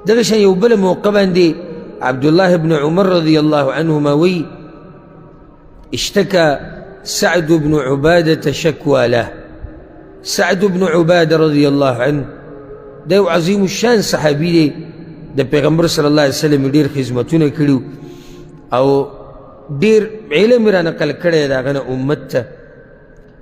دغه شان یو بله موقع باندې عبدالله بن عمر رضی الله عنهما وی اشتكى سعد بن عبادة شكوى له. سعد بن عبادة رضي الله عنه دا یو عظیم الشان صحابي دی، د پیغمبر صلی الله علیه وسلم ډیر خدمتونه کړي او ډیر علم را نقل کړی د هغه نه امت ته.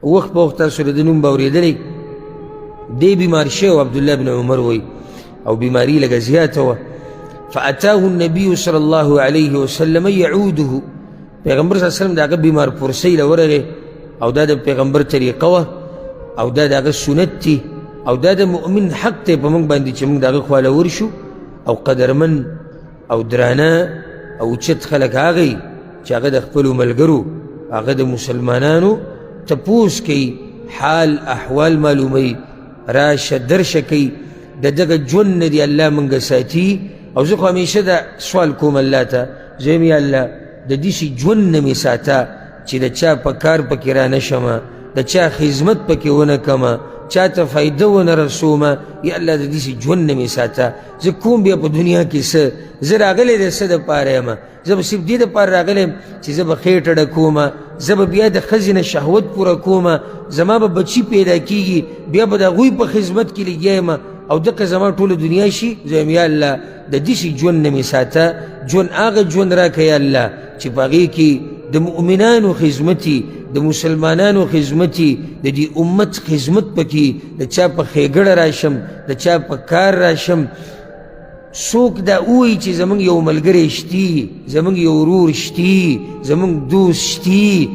وخت په وخت تاسو د نوم به اورېدلی، دی بیمار شوی و عبدالله بن عمر وی او بیماري لږه زیاته وه. فأتاه النبي صلى الله عليه وسلم يعوده، پیغمبر صلی الله علیه وسلم د هغه بیمار پرسۍ له ورغې او دا د پیغمبر طریقه وه او دا د هغه سنت دی او دا د مؤمن حق دی په موږ باندې چې موږ د هغه خواله ورشو. او قدرمن او درانه او اوچت خلک هغه یي چې هغه د خپلو ملګرو هغه د مسلمانانو تپوس کوي، حال احوال معلوموي، راشه درشه کوي، د دغه ژوند نه دې الله موږ ساتي. او زه خو همیشه دا سوال کوم الله ته، زه یم یا الله د داسې ژوند نه مې ساته چې د چا په کار پکې را نه شمه، د چا خدمت پکې ونه کمه، چا ته فایده ونه رسومه. یا الله د داسې ژوند نه مې ساته. زه کوم بیا په دنیا کې څه، زه راغلی د څه دپاره یم؟ زه به صرف دې دپاره راغلی یم چې زه به خېټه ډکومه، زه به بیا د ښځې نه شهوت پوره کومه، زما به بچي پیدا کېږي، بیا به د هغوی په خدمت کې لګیا یم او دغه زما ټوله دنیا شي. زه یم یا الله د داسې ژوند نه مې ساته، ژوند هغه ژوند راکړه یا الله چې په هغې کې د مؤمنانو خدمتي، د مسلمانانو خدمتي، د دې امت خدمت پکې، د چا په ښېګړه راشم، د چا په کار راشم. څوک دا ووایي چې زموږ یو ملګری شتي، زموږ یو ورور شتي، زموږ دوست شتي،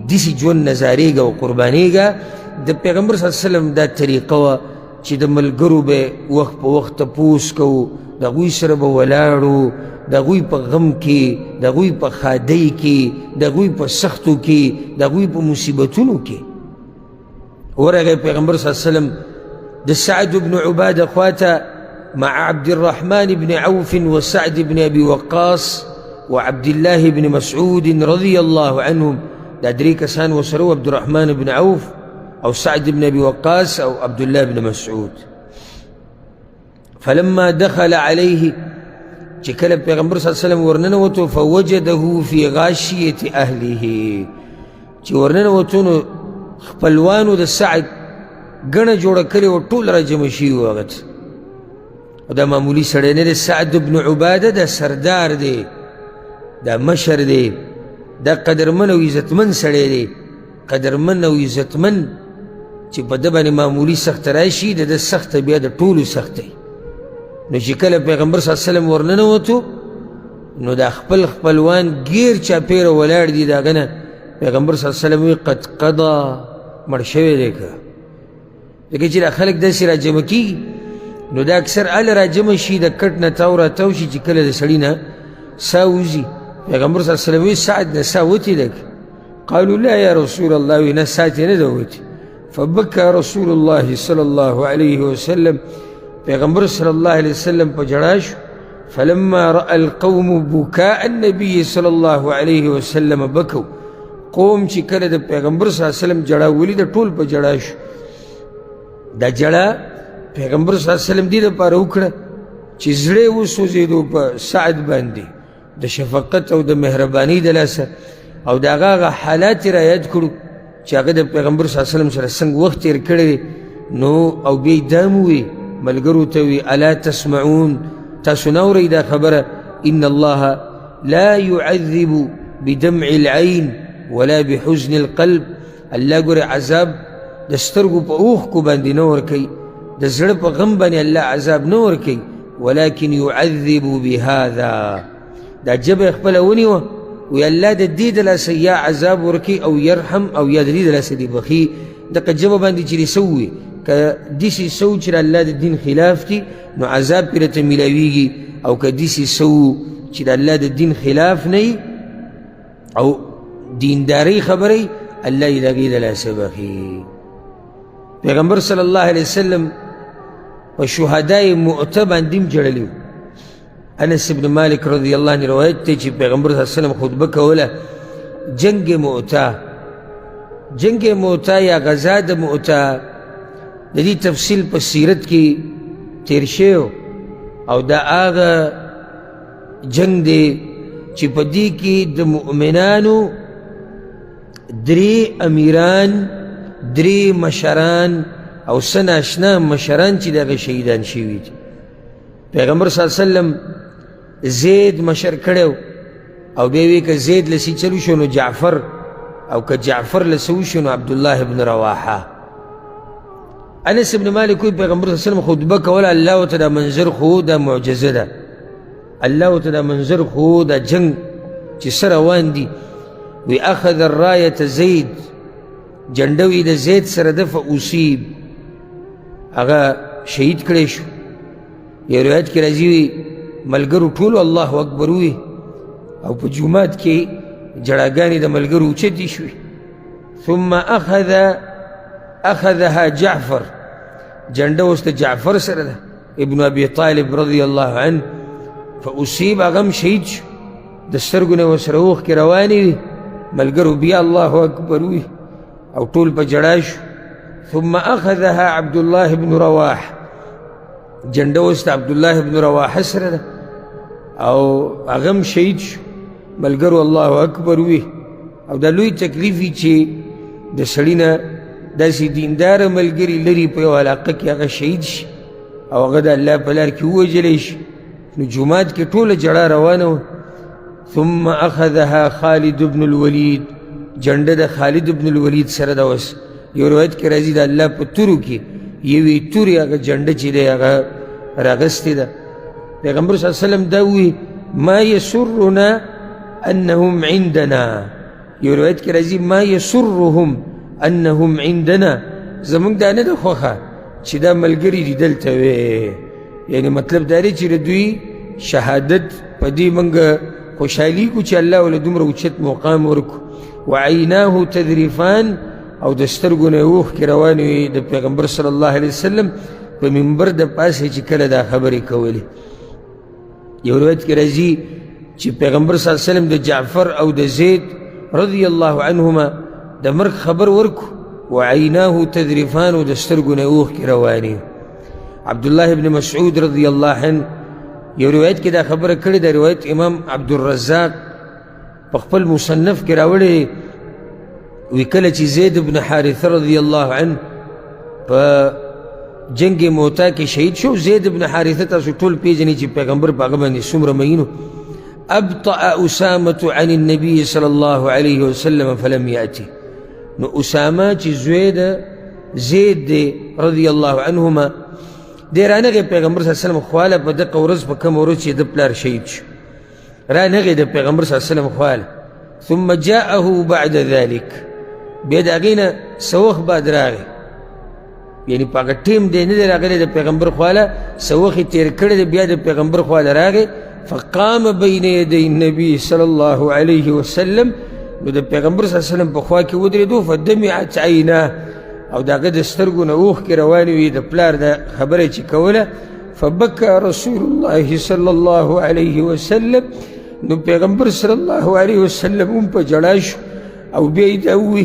داسې ژوند نه زارېږه او قربانېږه. د پیغمبر صلی الله علیه وسلم دا طریقه وه چې د ملګرو به وخت په وخت تپوس کوو، د هغوی سره به ولاړو، د هغوی په غم کې، د هغوی په ښادۍ کې، د هغوی په سختو کې، د هغوی په مصیبتونو کې. ورغی پیغمبر صلی الله علیه وسلم د سعد بن عباده خواته مع عبد الرحمن بن عوف وسعد بن أبي وقاص وعبد الله بن مسعود رضي الله عنهم. دا درې کسان ورسره عبد الرحمن بن عوف او سعد بن أبي وقاص او عبد الله بن مسعود. فلما دخل عليه چې کله پیغمبر صلی الله علیه وسلم ورننوتو فوجده في غاشیة اهله، چې ورننوتو نو خپلوانو د سعد ګڼه جوړه کړې وه، ټول را جمع شوي وو هغه ته. او دا معمولي سړی نه دی، سعد بن عباده دا سردار دی، دا مشر دی، دا قدرمن او عزتمن سړی دی، قدرمن او عزتمن چې په ده باندې معمولي سخته راشي د ده سخته بیا د ټولو سخت دی. نو چې کله پیغمبر صلی الله علیه وسلم ورننوتو نو دا خپل خپلوان ګیر چاپېره ولاړ دي د هغه نه. پیغمبر صلی الله علیه وسلم وی قد قضا، مړ شوی دی که. ځکه چې دا خلک داسې را جمع کېږي نو دا اکثر هله را جمع شي، د کټ نه تاو را تاو شي چې کله د سړي نه ساه وځي. پیغمبر صلی الله علیه وسلم وی سعد نه ساه وتې ده که؟ قالوا لا یا رسول الله، وی نه ساه تې نه ده وتې. فبكى رسول الله صلی الله علیه وسلم، پیغمبر صلی الله علیه وسلم په جړا شو. فلما رأى القوم بكاء النبي صلی الله علیه وسلم بکوا، قوم چې کله د پیغمبر صلی الله علیه وسلم جړا ولیده ټول په جړا شو. دا جړا پیغمبر صلی الله علیه وسلم دې دپاره وکړه چې زړه یې وسوځېدو په سعد باندې د شفقت او د مهربانۍ د لاسه، او د هغه حالات یې را یاد کړو چې هغه د پیغمبر صلی الله علیه وسلم سره څنګه وخت تېر کړی دی. نو او بیا یې دا ووی ملګرو ته وی الا تسمعون، تاسو نه اورئ دا خبره، ان الله لا يعذب بدمع العين ولا بحزن القلب. الله ګوره عذاب د سترګو په اوښکو باندې نه ورکوي، د زړه په غم باندې الله عذاب نه ورکوي، ولكن يعذب بهذا. دا جبه یې خپله ونیوه وی الله د دې د لاسه یا عذاب ورکوي او یرحم، او یا د دې د لاسه دې بخي. دغه جبه باندې چې دې څه ووي که داسې څه و چې د الله د دین خلاف دي نو عذاب پرې ته میلاویږي، او که داسې څه و چې د الله د دین خلاف نه وي او دیندارۍ خبره الله یې د هغې د لاسه بخي. پیغمبر صلی الله علیه وسلم په شهدای مؤته باندې هم جړلی و. انس بن مالک رضی الله عنه روایت دی چې پیغمبر صلی الله علیه وسلم خطبه کوله جنگ مؤته. جنگ مؤته یا غزا د مؤته د دې تفصیل په سیرت کې تیر شوی او دا آغا جنگ دی چی پا دی کی دا مؤمنانو 3 امیران 3 مشران او سن اشنا مشران چی دا شهیدان شوی دی. پیغمبر صلی اللہ علیہ وسلم زید مشر کڑیو او بیوی که زید لسی چلو شنو جعفر او که جعفر لسو شنو عبداللہ ابن رواحہ. انس ابن مالک کوئی پیغمبر صلی اللہ علیہ وسلم خطبہ کولا اللہ تا دا منظر خو دا معجزه دا، اللہ تا دا منظر خو دا جنگ چی سر روان دی. وی اخذ الرایت زید جنڈوی دا زید سر دفع اصیب اگا شہید کڑے شو. یہ روایت کی رضی وی ملگرو ٹولو اللہ اکبر ہوئی او پا جمعات کی جڑاگانی دا ملگرو اچتی شوی. ثم اخذها جعفر جنڈو است جعفر سر دا ابن ابی طالب رضی اللہ عنہ فاصیب اغم شہید شو. دسترگونے و سروخ کی روانی وی ملگرو بیا اللہ اکبر ہوئی او طول پا جڑاش. ثم اخذها عبداللہ بن رواح جنڈو است عبداللہ بن رواح سر دا او اغم شہید شو ملگرو اللہ اکبر ہوئی. او دا لوی تکلیفی چی دا سڑینا دا سی دیندار ملگری لری پا یو علاقہ کی اغا شہید شی او اغا دا اللہ پلار کی ہوا جلیش نو جمعات کی طول جڑا روانو. ثم اخذها خالد بن الولید جنڈ دا خالد بن الولید سر دا وس. یو روایت کی رضی دا اللہ پا تورو کی یوی توری اغا جنڈ چی دا اغا راغستی دا. پیغمبر صلی اللہ علیہ وسلم داوی ما یسرنا انہم عندنا. یو روایت کی رضی ما یسرهم انہم عندنا زمان دانا دا خوخا چی دا ملگری دی دلتا وی. یعنی مطلب داری چی ردوی شہادت پا دی منگا خوشحالی کو چی اللہ والا دمرا اچت مقام ورکو. وعیناہو تذریفان او دسترگو نیوخ کی روانوی دا پیغمبر صلی اللہ علیہ وسلم پا منبر دا پاس ہے چی کل دا خبری کولی. یہ روایت کی رضی چی پیغمبر صلی اللہ علیہ وسلم دا جعفر او دا زید رضی اللہ عنہما دا مرک خبر ورکو. وعیناہو تذریفان او دسترگو نیوخ کی روانی. عبداللہ ابن مسعود رضی اللہ عنہ یہ روایت کی دا خبر کردی. دا روایت امام عبدالرزاق پخپل مصنف کی راوڑی وکل چی زید ابن حارث رضی اللہ عنہ پا جنگ موتا کی شہید شو. زید ابن حارث تاسو طول پیجنی چی پیغمبر پاگمانی سمر مینو. ابطأ اسامت عن النبی صلی اللہ علیہ وسلم فلم یاتی. نو اسامہ چی زید دے رضی اللہ عنہما دیرانگی پیغمبر صلی اللہ علیہ وسلم خوالا پا دقا ورز پا کم ورز چی دپلار شہید شو. رانگی دے پیغمبر صلی اللہ علیہ وسلم خوالا. ثم جاءه بعد ذلك بید آگینا سوخ بعد راگی یعنی پاکا ٹیم دے ندر آگی دے پیغمبر خوالا سوخی تیر کردے بیا دے پیغمبر خوالا راگی. فقام بین یدی النبی صلی اللہ علیہ وسلم نو دے پیغمبر صلی اللہ علیہ وسلم پخوا کی ودری دو فدمعت عینا او دا قد استرگو نوخ کی روانی وی دا پلار دا خبر چی کولا. فبکا رسول اللہ صلی اللہ علیہ وسلم نو پیغمبر صلی اللہ علیہ وسلم ان پا جڑاشو او بید اوی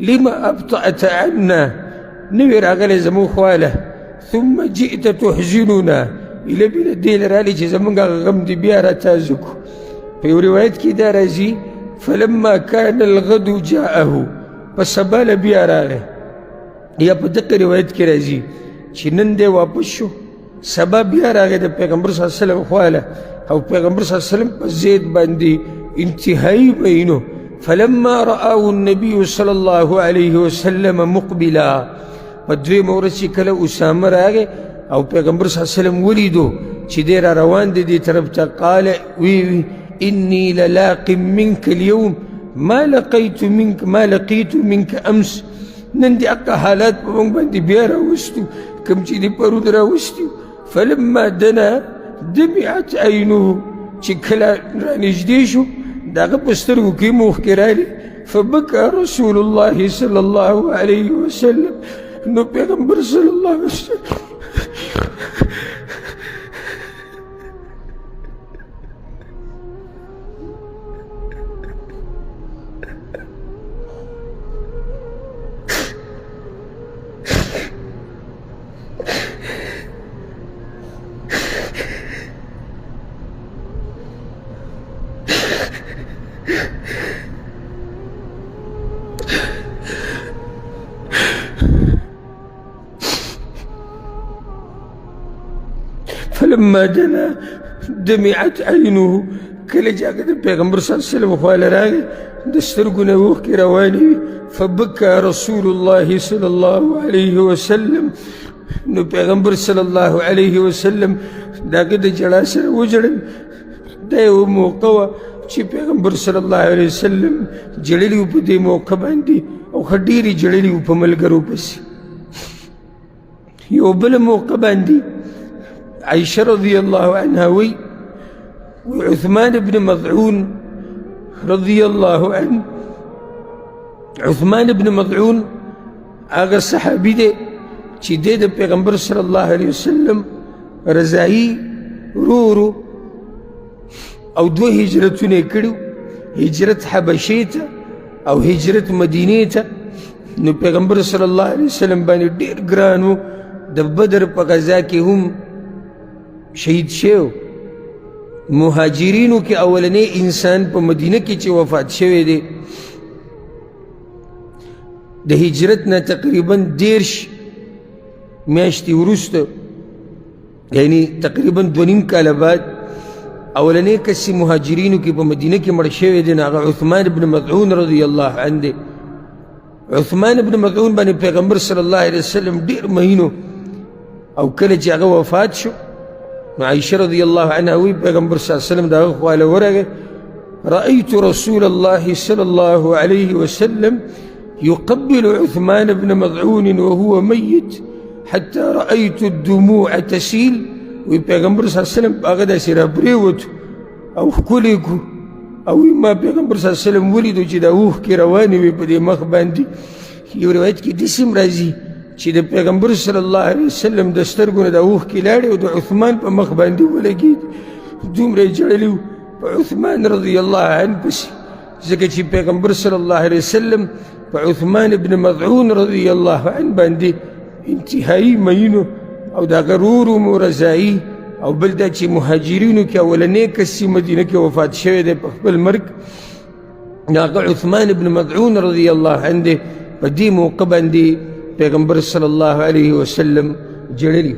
لما ابطأت عنا نویر اغل زمو خوالا. ثم جئت تحزننا الى بلا دیل رالی چی زمانگا غم دی بیارا تازکو. پیو روایت کی دا رازی فلما کان الغدو جاءہو پس سبال بیارا گئے. یا پا دق روایت کی رازی چی نندے واپس شو سبا بیارا گئے دا پیغمبر صلی اللہ علیہ وسلم خوالا او پیغمبر صلی اللہ علیہ وسلم پس زید باندی انتہائی بینو. فلما رآو النبی صلی اللہ علیہ وسلم مقبلا پدوی مورسی کل اسامر آگے او پیغمبر صلی اللہ علیہ وسلم ولیدو چی دیر روان دی طرف تا قال وی انی للاق منک اليوم ما لقیت منک امس. نندی اقا حالات پا منگ باندی بیارا وستو کم چی دی پرود را وستو. فلما دنا دمعت عینو چی کلا رانجدیشو داغا پسترگو کی موخ کرالی. فبکا رسول اللہ صلی اللہ علیہ وسلم نو پیغمبر صلی اللہ علیہ وسلم فلما دنا دمعت عينه کله چې هغه د پیغمبر صلی الله علیه وسلم خواله راغی د سترګو نه اوښکې روانې وي فبکى رسول الله صلی الله علیه وسلم نو پیغمبر صلی الله علیه وسلم د هغه د ژړا سره وژړل دا یو موقع وه چې پیغمبر صلی الله علیه وسلم ژړلي وو په دې موقع باندې او ښه ډېرې ژړلي وو په ملګرو پسې یو بله موقع باندې عائشة رضي الله عنها وعثمان بن مضعون رضي الله عنه عثمان بن مضعون هغه صحابي دی چې دی د پیغمبر صلی الله علیه وسلم رضایي ورو او دوه هجرتونه یې کړي هجرت حبشې ته او هجرت مدینې ته نو پیغمبر صلی الله علیه وسلم باندې ډېر ګران و د بدر په غزا کې هم شهید شوی مهاجرینو کې اولنی انسان په مدینه کې چې وفات شوی دی د هجرت نه تقریبا 10 میاشتې وروسته یعنی تقریبا 2.5 کاله بعد اولنی کس مهاجرینو کې په مدینه کې مړ شوی دی هغه عثمان بن مضعون رضی الله عنه دی عثمان بن مضعون باندې پیغمبر صلی الله علیه وسلم ډېر مهینو او کله چې هغه وفات شو عائشة رضي الله عنها وی پیغمبر صلی الله علیه وسلم دا خواله ورغه رأيت رسول الله صلى الله عليه وسلم يقبل عثمان بن مضعون وهو ميت حتى رأيت الدموع تسيل وی پیغمبر صلی الله علیه وسلم هغه داسې رابرېوتو او ښکلی کړو او ما پیغمبر صلی الله علیه وسلم ولیدو چې دا اوښکې روانې وي په دې مخ باندې یو روایت کې داسې هم راځي چې د پیغمبر صلی الله علیه وسلم د سترګو نه د اوښکې لاړې او د عثمان په مخ باندې ولګېد دومره یې ژړلي وو په عثمان رضی الله عنه پسې ځکه چې پیغمبر صلی الله علیه وسلم په عثمان ابن مضعون رضی الله عنه باندې انتهایی مینو او د هغه ورو مو رضایي او بل دا چې مهاجرینو کې اولنی کس چې مدینه کې وفات شوی دی په خپل مرګ هغه عثمان ابن مضعون رضی الله عنه دی په دې موقع باندې پیغمبر صلی الله علیه وسلم جړلی